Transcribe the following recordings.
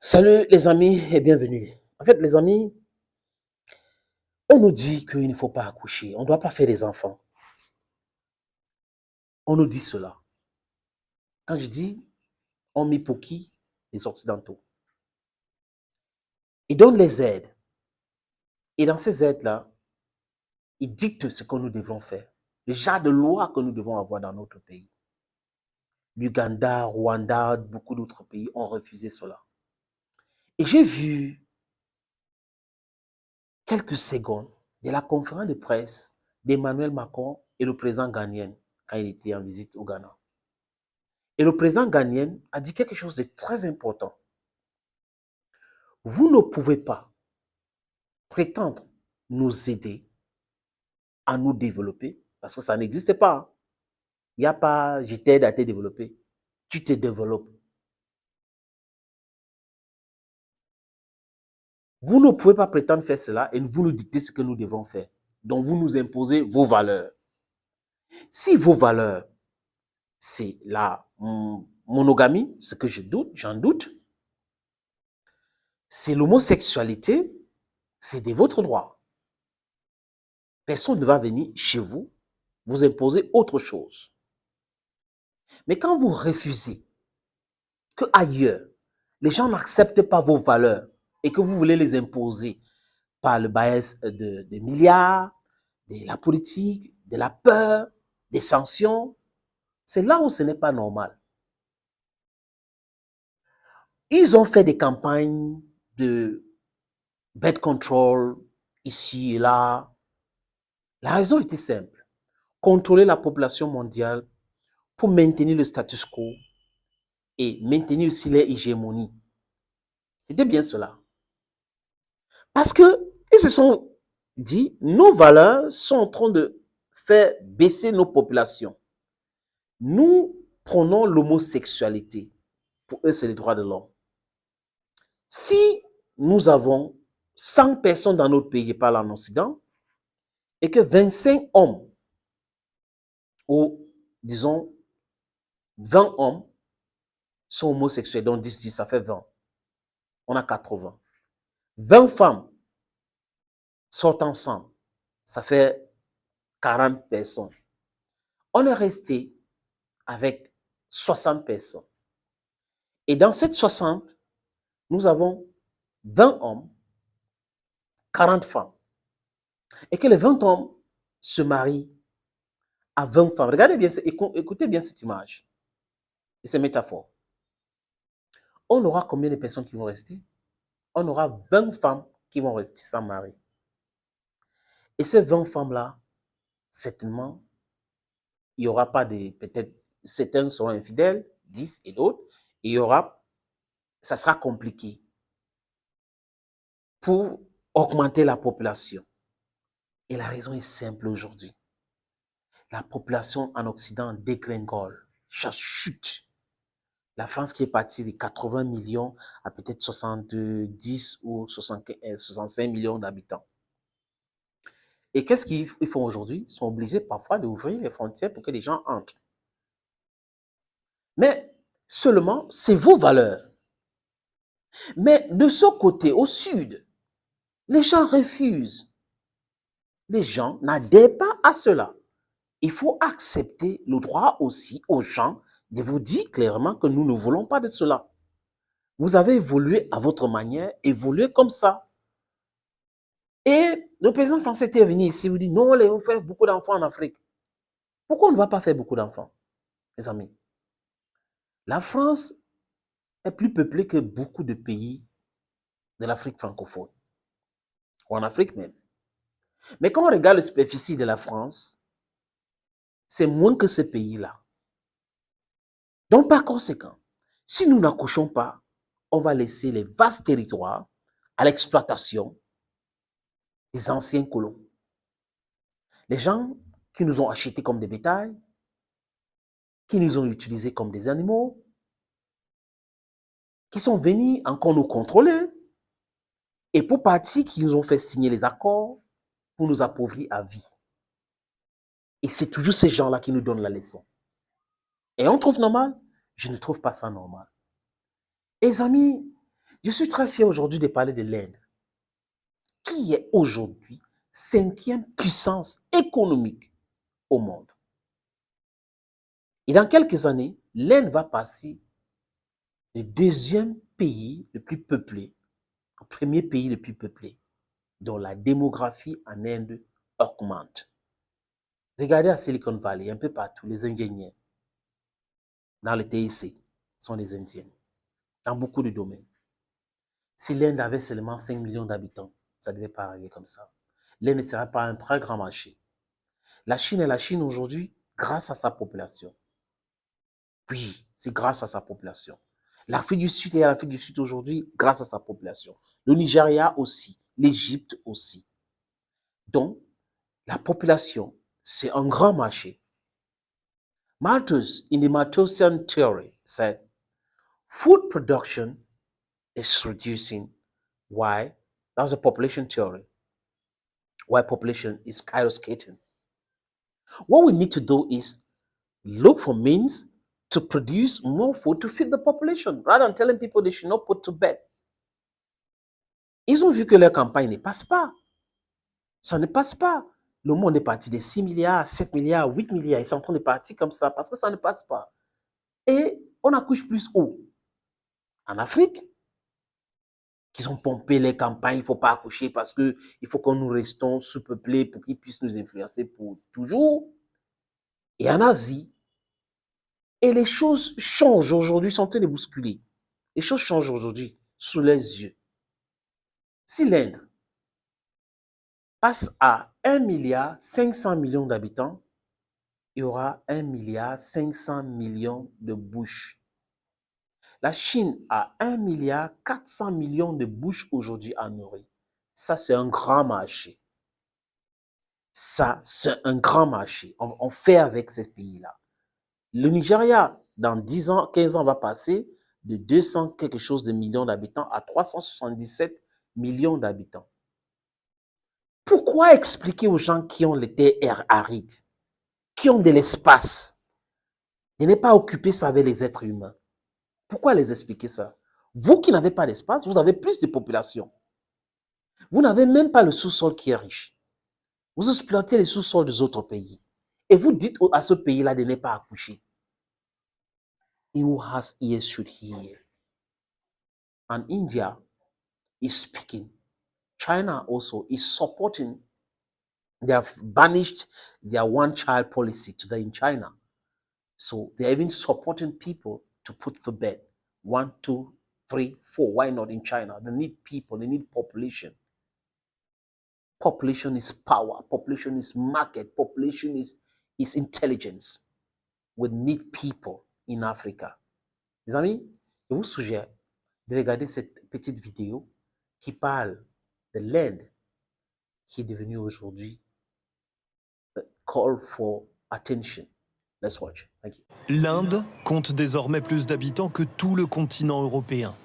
Salut les amis et bienvenue. En fait, les amis, on nous dit qu'il ne faut pas accoucher, on ne doit pas faire des enfants. On nous dit cela. Quand je dis, on met pour qui? Les Occidentaux. Ils donnent les aides. Et dans ces aides-là, ils dictent ce que nous devons faire. Le genre de loi que nous devons avoir dans notre pays. L'Ouganda, Rwanda, beaucoup d'autres pays ont refusé cela. Et j'ai vu quelques secondes de la conférence de presse d'Emmanuel Macron et le président ghanéen quand il était en visite au Ghana. Et le président ghanéen a dit quelque chose de très important. Vous ne pouvez pas prétendre nous aider à nous développer parce que ça n'existe pas. Il n'y a pas je t'aide à te développer. Tu te développes. Vous ne pouvez pas prétendre faire cela et vous nous dictez ce que nous devons faire. Donc, vous nous imposez vos valeurs. Si vos valeurs, c'est la monogamie, ce que j'en doute, c'est l'homosexualité, c'est de votre droit. Personne ne va venir chez vous vous imposer autre chose. Mais quand vous refusez que ailleurs, les gens n'acceptent pas vos valeurs et que vous voulez les imposer par le biais de milliards, de la politique, de la peur, des sanctions, c'est là où ce n'est pas normal. Ils ont fait des campagnes de birth control ici et là. La raison était simple. Contrôler la population mondiale pour maintenir le status quo et maintenir aussi leur hégémonie. C'était bien cela. Parce qu'ils se sont dit, nos valeurs sont en train de faire baisser nos populations. Nous prenons l'homosexualité. Pour eux, c'est les droits de l'homme. Si nous avons 100 personnes dans notre pays qui parlent en Occident et que 25 hommes, ou disons 20 hommes, sont homosexuels, donc 10, ça fait 20. On a 80. 20 femmes sortent ensemble, ça fait 40 personnes. On est resté avec 60 personnes. Et dans cette 60, nous avons 20 hommes, 40 femmes. Et que les 20 hommes se marient à 20 femmes. Regardez bien, écoutez bien cette image et ces métaphores. On aura combien de personnes qui vont rester? On aura 20 femmes qui vont rester sans mari. Et ces 20 femmes-là, certainement, il n'y aura pas de, peut-être, certains seront infidèles, 10 et d'autres, et il y aura, ça sera compliqué pour augmenter la population. Et la raison est simple aujourd'hui. La population en Occident dégringole, chute. La France qui est partie de 80 millions à peut-être 70 ou 65 millions d'habitants. Et qu'est-ce qu'ils font aujourd'hui? Ils sont obligés parfois d'ouvrir les frontières pour que les gens entrent. Mais seulement, c'est vos valeurs. Mais de ce côté, au sud, les gens refusent. Les gens n'adhèrent pas à cela. Il faut accepter le droit aussi aux gens de vous dire clairement que nous ne voulons pas de cela. Vous avez évolué à votre manière, évoluez comme ça. Et le président français était venu ici, il vous dit non, on fait beaucoup d'enfants en Afrique. Pourquoi on ne va pas faire beaucoup d'enfants, les amis? La France est plus peuplée que beaucoup de pays de l'Afrique francophone, ou en Afrique même. Mais quand on regarde la superficie de la France, c'est moins que ces pays-là. Donc, par conséquent, si nous n'accouchons pas, on va laisser les vastes territoires à l'exploitation des anciens colons. Les gens qui nous ont achetés comme des bétails, qui nous ont utilisés comme des animaux, qui sont venus encore nous contrôler, et pour partie qui nous ont fait signer les accords pour nous appauvrir à vie. Et c'est toujours ces gens-là qui nous donnent la leçon. Et on trouve normal? Je ne trouve pas ça normal. Et les amis, Je suis très fier aujourd'hui de parler de l'Inde, qui est aujourd'hui 5e puissance économique au monde. Et dans quelques années, l'Inde va passer le 2e pays le plus peuplé au 1er pays le plus peuplé, dont la démographie en Inde augmente. Regardez à Silicon Valley, un peu partout, les ingénieurs dans le TIC sont des Indiens, dans beaucoup de domaines. Si l'Inde avait seulement 5 millions d'habitants, ça ne devait pas arriver comme ça. L'Inde ne serait pas un très grand marché. La Chine est la Chine aujourd'hui grâce à sa population. Oui, c'est grâce à sa population. L'Afrique du Sud est l'Afrique du Sud aujourd'hui grâce à sa population. Le Nigeria aussi, l'Égypte aussi. Donc, la population, c'est un grand marché. Malthus, in the Malthusian theory, said, food production is reducing. Why? That was a population theory. Why population is skyrocketing. What we need to do is look for means to produce more food to feed the population, rather than telling people they should not put to bed. Ils ont vu que leur campagne ne passe pas. Ça ne passe pas. Le monde est parti de 6 milliards, 7 milliards, 8 milliards. Ils sont en train de partir comme ça parce que ça ne passe pas. Et on accouche plus où? En Afrique. Qu'ils ont pompé les campagnes, il ne faut pas accoucher parce qu'il faut que nous restons sous-peuplés pour qu'ils puissent nous influencer pour toujours. Et en Asie. Et les choses changent aujourd'hui, sont en train de bousculer. Les choses changent aujourd'hui sous les yeux. Si l'Inde passe à 1,5 milliard d'habitants, il y aura 1,5 milliard de bouches. La Chine a 1,4 milliard de bouches aujourd'hui à nourrir. Ça, c'est un grand marché. Ça, c'est un grand marché. On fait avec ces pays-là. Le Nigeria, dans 10 ans, 15 ans, va passer de 200 quelque chose de millions d'habitants à 377 millions d'habitants. Pourquoi expliquer aux gens qui ont les terres arides, qui ont de l'espace, de ne pas occuper ça avec les êtres humains? Pourquoi les expliquer ça? Vous qui n'avez pas d'espace, vous avez plus de population. Vous n'avez même pas le sous-sol qui est riche. Vous exploitez les sous-sols des autres pays. Et vous dites à ce pays-là de ne pas accoucher. He who has ears should hear. And India is speaking. China also is supporting. They have banished their one-child policy today in China. So they're even supporting people to put to bed. 1, 2, 3, 4. Why not in China? They need people. They need population. Population is power. Population is market. Population is intelligence. We need people in Africa. Mes amis, je vous suggère de regarder cette petite vidéo qui parle de l'Inde qui est devenue aujourd'hui a call for attention. Let's watch. Thank you. L'Inde compte désormais plus d'habitants que tout le continent européen.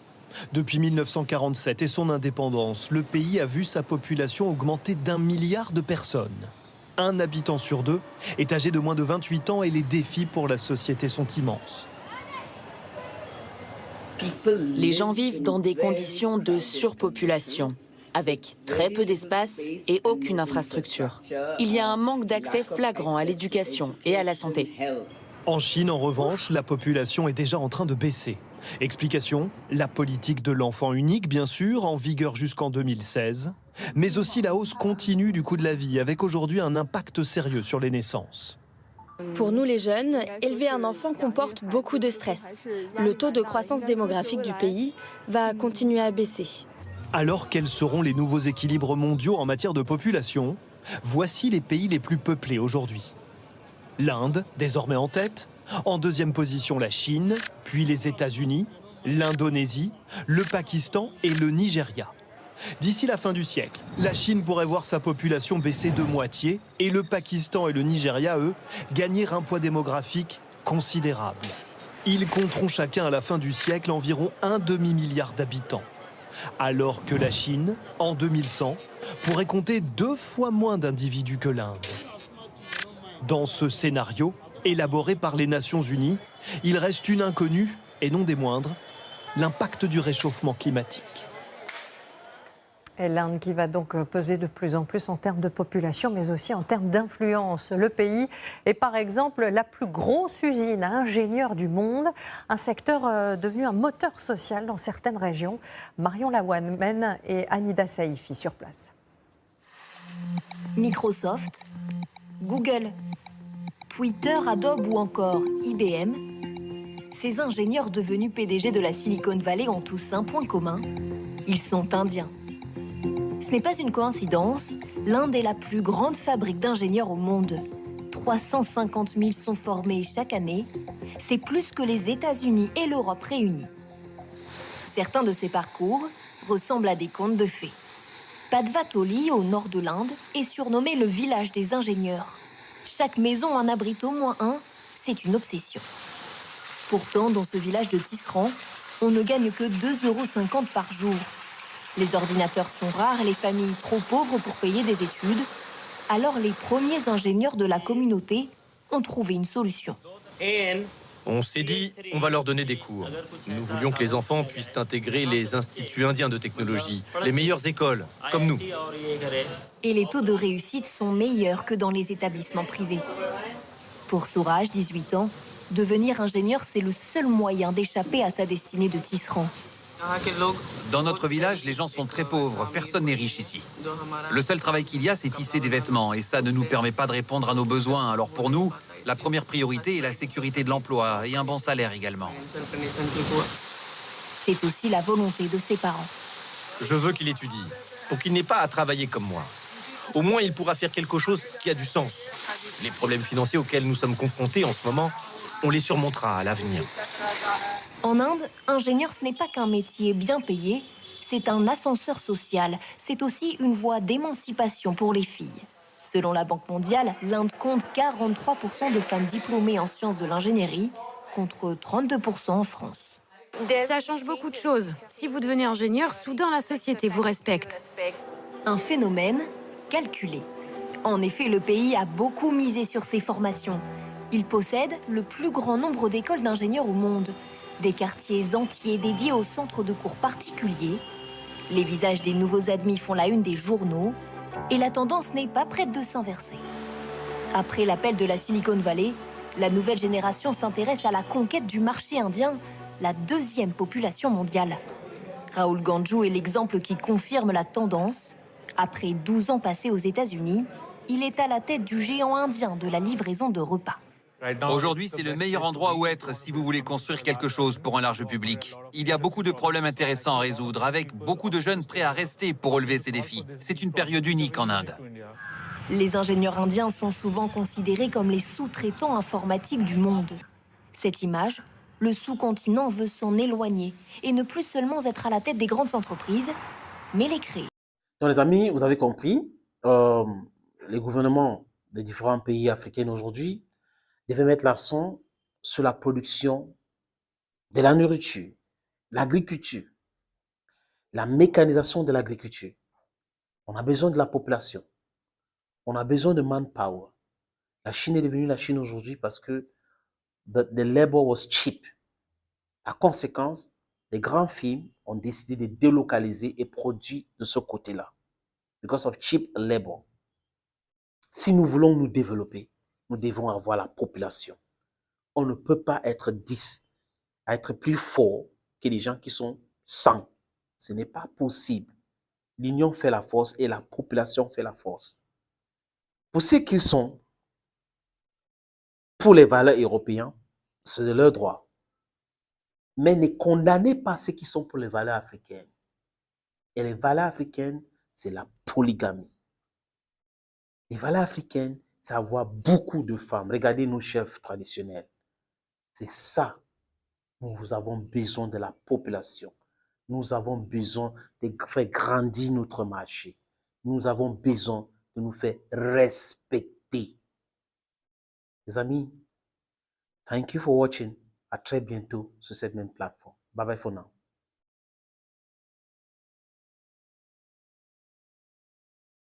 Depuis 1947 et son indépendance, le pays a vu sa population augmenter d'1 milliard de personnes. Un habitant sur 2 est âgé de moins de 28 ans et les défis pour la société sont immenses. Les gens vivent dans des conditions de surpopulation, avec très peu d'espace et aucune infrastructure. Il y a un manque d'accès flagrant à l'éducation et à la santé. En Chine, en revanche, la population est déjà en train de baisser. Explication, la politique de l'enfant unique, bien sûr, en vigueur jusqu'en 2016, mais aussi la hausse continue du coût de la vie, avec aujourd'hui un impact sérieux sur les naissances. Pour nous les jeunes, élever un enfant comporte beaucoup de stress. Le taux de croissance démographique du pays va continuer à baisser. Alors quels seront les nouveaux équilibres mondiaux en matière de population? Voici les pays les plus peuplés aujourd'hui. L'Inde, désormais en tête. En deuxième position, la Chine, puis les États-Unis, l'Indonésie, le Pakistan et le Nigeria. D'ici la fin du siècle, la Chine pourrait voir sa population baisser de moitié et le Pakistan et le Nigeria, eux, gagner un poids démographique considérable. Ils compteront chacun à la fin du siècle environ un demi-milliard d'habitants. Alors que la Chine, en 2100, pourrait compter 2 fois moins d'individus que l'Inde. Dans ce scénario, élaboré par les Nations Unies, il reste une inconnue, et non des moindres, l'impact du réchauffement climatique. Et l'Inde qui va donc peser de plus en plus en termes de population, mais aussi en termes d'influence. Le pays est par exemple la plus grosse usine à ingénieurs du monde, un secteur devenu un moteur social dans certaines régions. Marion Lawamène et Anida Saifi sur place. Microsoft, Google, Twitter, Adobe ou encore IBM, ces ingénieurs devenus PDG de la Silicon Valley ont tous un point commun, ils sont indiens. Ce n'est pas une coïncidence, l'Inde est la plus grande fabrique d'ingénieurs au monde. 350 000 sont formés chaque année, c'est plus que les États-Unis et l'Europe réunis. Certains de ces parcours ressemblent à des contes de fées. Padvatoli, au nord de l'Inde, est surnommé le village des ingénieurs. Chaque maison en abrite au moins un, c'est une obsession. Pourtant, dans ce village de tisserands, on ne gagne que 2,50 € par jour. Les ordinateurs sont rares et les familles trop pauvres pour payer des études. Alors les premiers ingénieurs de la communauté ont trouvé une solution. On s'est dit, on va leur donner des cours. Nous voulions que les enfants puissent intégrer les instituts indiens de technologie, les meilleures écoles, comme nous. Et les taux de réussite sont meilleurs que dans les établissements privés. Pour Suraj, 18 ans, devenir ingénieur, c'est le seul moyen d'échapper à sa destinée de tisserand. Dans notre village, les gens sont très pauvres, personne n'est riche ici. Le seul travail qu'il y a, c'est tisser des vêtements, et ça ne nous permet pas de répondre à nos besoins. Alors pour nous, la première priorité est la sécurité de l'emploi, et un bon salaire également. C'est aussi la volonté de ses parents. Je veux qu'il étudie, pour qu'il n'ait pas à travailler comme moi. Au moins, il pourra faire quelque chose qui a du sens. Les problèmes financiers auxquels nous sommes confrontés en ce moment, on les surmontera à l'avenir. En Inde, ingénieur, ce n'est pas qu'un métier bien payé, c'est un ascenseur social. C'est aussi une voie d'émancipation pour les filles. Selon la Banque mondiale, l'Inde compte 43% de femmes diplômées en sciences de l'ingénierie, contre 32% en France. Ça change beaucoup de choses. Si vous devenez ingénieur, soudain la société vous respecte. Un phénomène calculé. En effet, le pays a beaucoup misé sur ces formations. Il possède le plus grand nombre d'écoles d'ingénieurs au monde. Des quartiers entiers dédiés aux centres de cours particuliers. Les visages des nouveaux admis font la une des journaux. Et la tendance n'est pas prête de s'inverser. Après l'appel de la Silicon Valley, la nouvelle génération s'intéresse à la conquête du marché indien, la deuxième population mondiale. Rahul Ganju est l'exemple qui confirme la tendance. Après 12 ans passés aux États-Unis, il est à la tête du géant indien de la livraison de repas. Aujourd'hui, c'est le meilleur endroit où être si vous voulez construire quelque chose pour un large public. Il y a beaucoup de problèmes intéressants à résoudre, avec beaucoup de jeunes prêts à rester pour relever ces défis. C'est une période unique en Inde. Les ingénieurs indiens sont souvent considérés comme les sous-traitants informatiques du monde. Cette image, le sous-continent veut s'en éloigner et ne plus seulement être à la tête des grandes entreprises, mais les créer. Donc les amis, vous avez compris, les gouvernements des différents pays africains aujourd'hui devaient mettre l'accent sur la production de la nourriture, l'agriculture, la mécanisation de l'agriculture. On a besoin de la population. On a besoin de manpower. La Chine est devenue la Chine aujourd'hui parce que the labor was cheap. À conséquence, les grandes firmes ont décidé de délocaliser et produire de ce côté-là. Because of cheap labor. Si nous voulons nous développer, nous devons avoir la population. On ne peut pas être 10, à être plus fort que les gens qui sont 100. Ce n'est pas possible. L'union fait la force et la population fait la force. Pour ceux qui sont pour les valeurs européennes, c'est de leur droit. Mais ne condamnez pas ceux qui sont pour les valeurs africaines. Et les valeurs africaines, c'est la polygamie. Les valeurs africaines, c'est avoir beaucoup de femmes. Regardez nos chefs traditionnels. C'est ça. Nous avons besoin de la population. Nous avons besoin de faire grandir notre marché. Nous avons besoin de nous faire respecter. Les amis, thank you for watching. À très bientôt sur cette même plateforme. Bye bye for now.